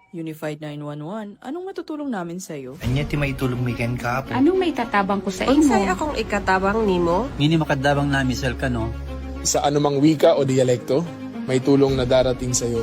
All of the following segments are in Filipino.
Unified 911, anong matutulong namin sa'yo? Anya ti maitulong mi ken kapo. Anong may tatabang ko sa imo? Unsay akong ikatabang nimo? Ngini makadabang na misal ka no. Sa anumang wika o dialekto, may tulong na darating sa iyo.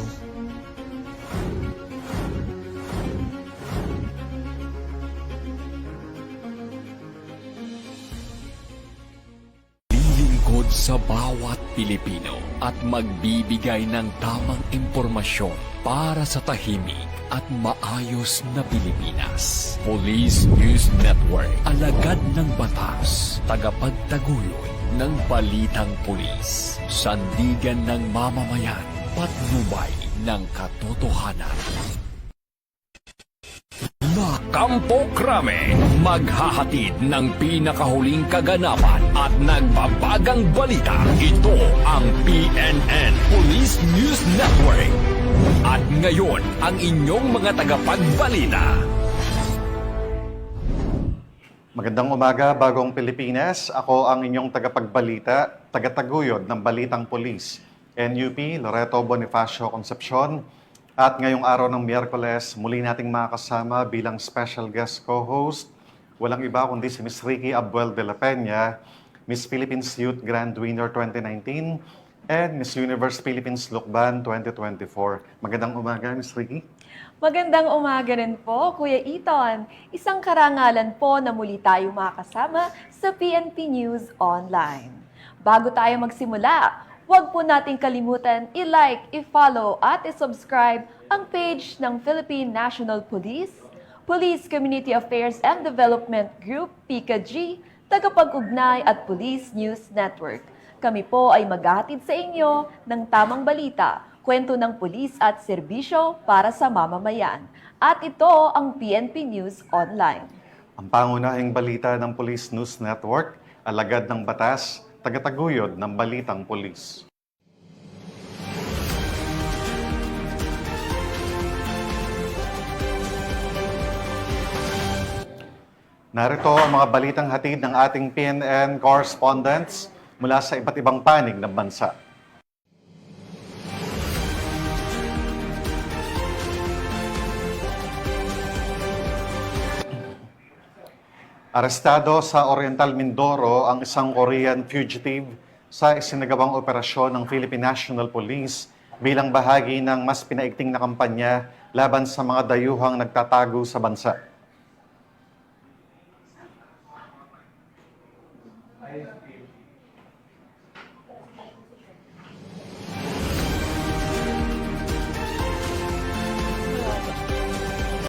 Lilingkod sa bawat Pilipino at magbibigay ng tamang impormasyon para sa tahimik at maayos na Pilipinas. Police News Network, alagad ng batas, tagapagtaguyod ng balitang pulis, sandigan ng mamamayan, patnubay ng katotohanan. Kampo Krame, maghahatid ng pinakahuling kaganapan at nagbabagang balita. Ito ang PNN Police News Network. At ngayon, ang inyong mga tagapagbalita. Magandang umaga, Bagong Pilipinas. Ako ang inyong tagapagbalita, tagataguyod ng Balitang Pulis, NUP Loreto Bonifacio Concepcion. At ngayong araw ng Miyerkules, muli nating makakasama bilang special guest co-host. Walang iba kundi si Miss Ricky Abuel de la Peña, Miss Philippines Youth Grand Winner 2019, and Miss Universe Philippines Lukban 2024. Magandang umaga, Miss Ricky. Magandang umaga rin po, Kuya Eton. Isang karangalan po na muli tayo makasama sa PNP News Online. Bago tayo magsimula, huwag po nating kalimutan i-like, i-follow at i-subscribe ang page ng Philippine National Police, Police Community Affairs and Development Group, PCAG, Tagapag-ugnay at Police News Network. Kami po ay maghahatid sa inyo ng tamang balita, kwento ng pulis at serbisyo para sa mamamayan. At ito ang PNP News Online. Ang pangunahing balita ng Police News Network, alagad ng batas, tagataguyod ng Balitang Pulis. Narito ang mga balitang hatid ng ating PNN correspondents mula sa iba't ibang panig ng bansa. Arestado sa Oriental Mindoro ang isang Korean fugitive sa isinagawang operasyon ng Philippine National Police bilang bahagi ng mas pinaigting na kampanya laban sa mga dayuhang nagtatago sa bansa.